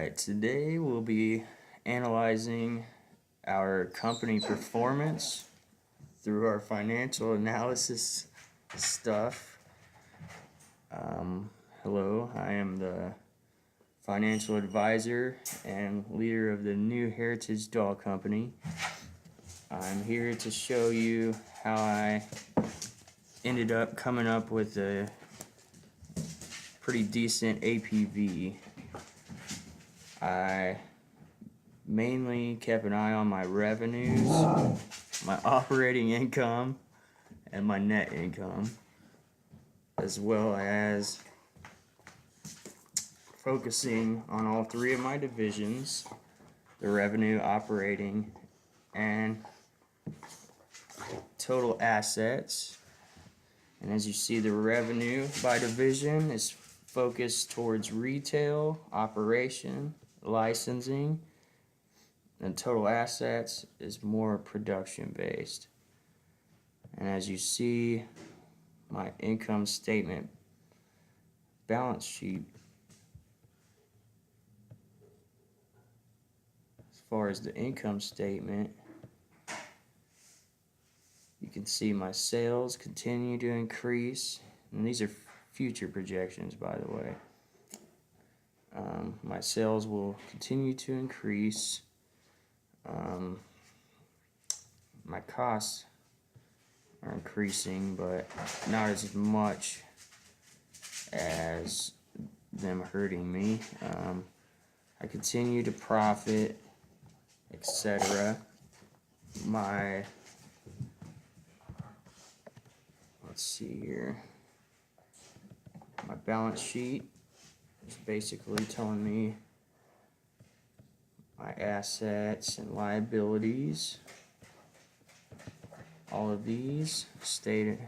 Alright, today we'll be analyzing our company performance through our financial analysis stuff. Hello, I am the financial advisor and leader of the New Heritage Doll Company. I'm here to show you how I ended up coming up with a pretty decent APV. I mainly kept an eye on my revenues, my operating income, and my net income, as well as focusing on all three of my divisions: the revenue, operating, and total assets. And as you see, the revenue by division is focused towards retail, operation, licensing, and total assets is more production based. And as you see, my income statement balance sheet, as far as the income statement, you can see my sales continue to increase, and these are future projections, by the way. My sales will continue to increase. My costs are increasing, but not as much as them hurting me. I continue to profit, etc. Let's see here. My balance sheet is basically telling me my assets and liabilities. All of these stayed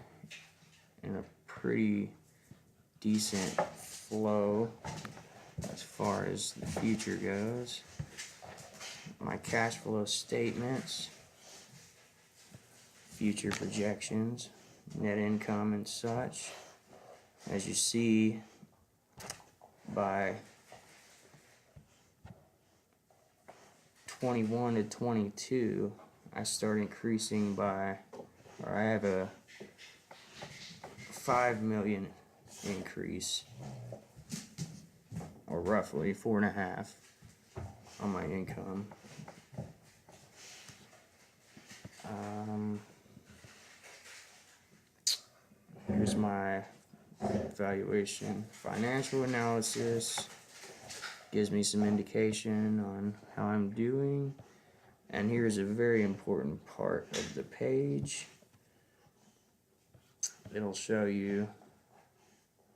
in a pretty decent flow as far as the future goes. My cash flow statements, future projections, net income and such. As you see, by 21 to 22, I start increasing by, or I have a 5 million increase, or roughly 4.5 on my income. Here's my valuation financial analysis. Gives me some indication on how I'm doing. And here's a very important part of the page. It'll show you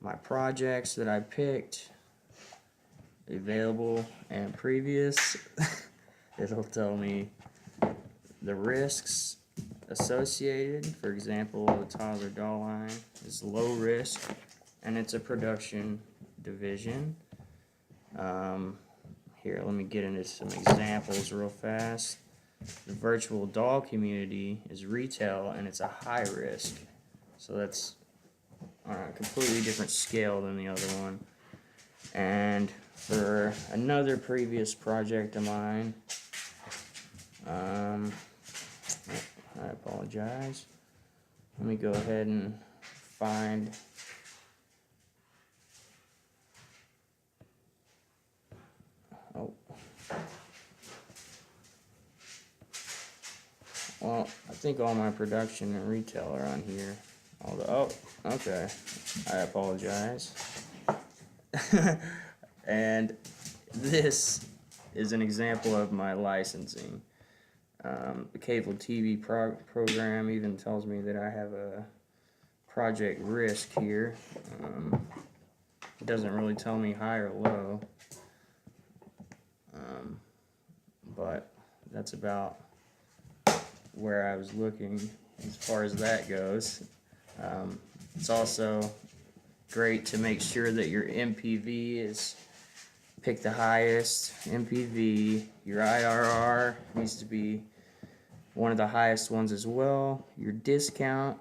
my projects that I picked, available and previous. It'll tell me the risks associated. For example, the toddler doll line is low risk, and it's a production division. Here, let me get into some examples real fast. The virtual doll community is retail, and it's a high risk. So that's on a completely different scale than the other one. And for another previous project of mine, I apologize. Let me go ahead and find well, I think all my production and retail are on here. Okay. I apologize. And this is an example of my licensing. The cable TV program even tells me that I have a project risk here. It doesn't really tell me high or low, but that's about where I was looking as far as that goes. It's also great to make sure that your MPV is pick the highest MPV. Your IRR needs to be one of the highest ones as well. Your discount,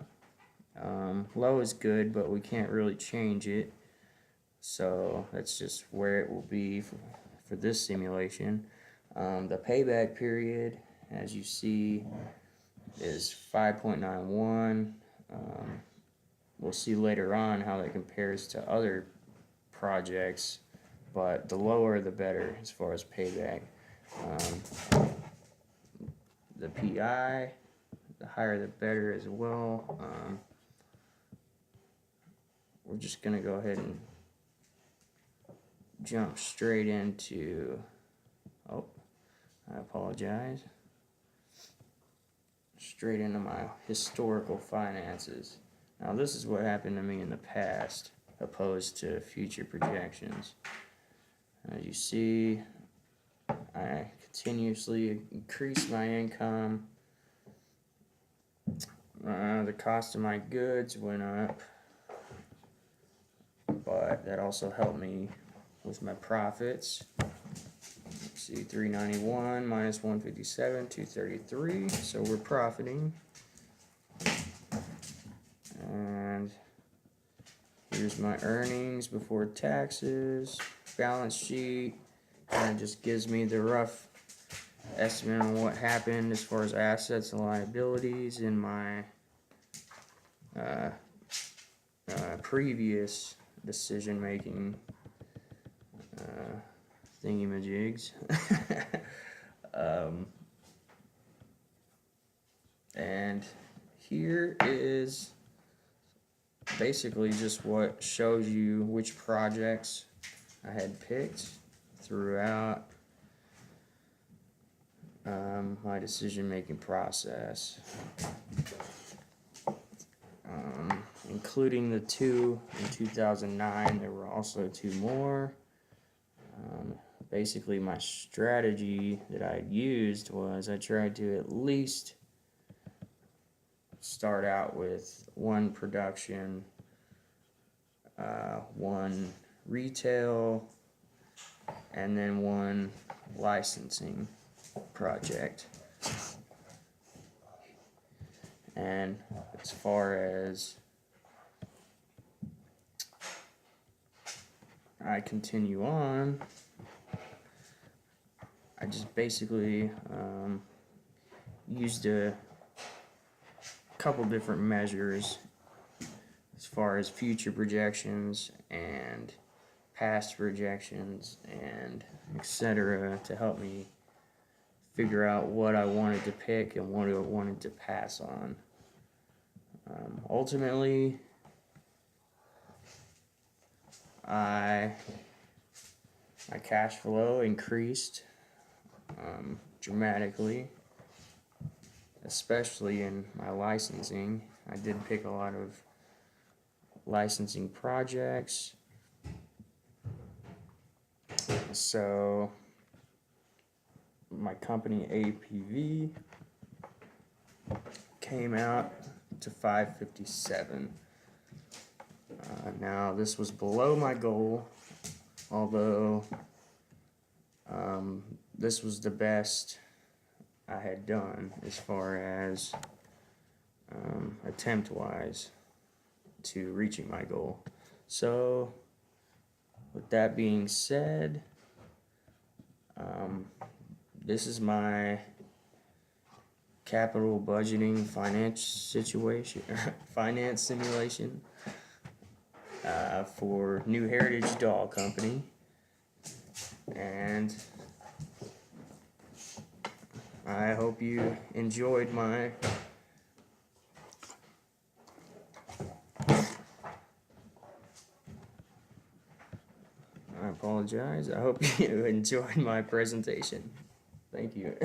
low is good, but we can't really change it, so that's just where it will be for this simulation. The payback period, as you see, is 5.91. We'll see later on how that compares to other projects, but the lower the better as far as payback. The PI, the higher the better as well. We're just gonna go ahead and jump straight into, oh, I apologize, straight into my historical finances. Now this is what happened to me in the past opposed to future projections. As you see, I continuously increase my income. The cost of my goods went up, but that also helped me with my profits. Let's see, 391 minus 157, 233. So we're profiting. And here's my earnings before taxes, balance sheet. And it just gives me the rough estimate on what happened as far as assets and liabilities in my previous decision-making thingamajigs. And here is basically just what shows you which projects I had picked throughout my decision-making process, including the two in 2009. There were also two more. Basically, my strategy that I used was I tried to at least start out with one production, one retail, and then one licensing project. And as far as I continue on, I just basically used a couple different measures as far as future projections and past projections and etc. to help me figure out what I wanted to pick and what I wanted to pass on. Ultimately, my cash flow increased dramatically, especially in my licensing. I did pick a lot of licensing projects, so my company APV came out to 557. Now this was below my goal, although this was the best I had done as far as attempt-wise to reaching my goal. So with that being said, this is my capital budgeting finance simulation for New Heritage Doll Company, and I hope you enjoyed my I apologize. I hope you enjoyed my presentation. Thank you.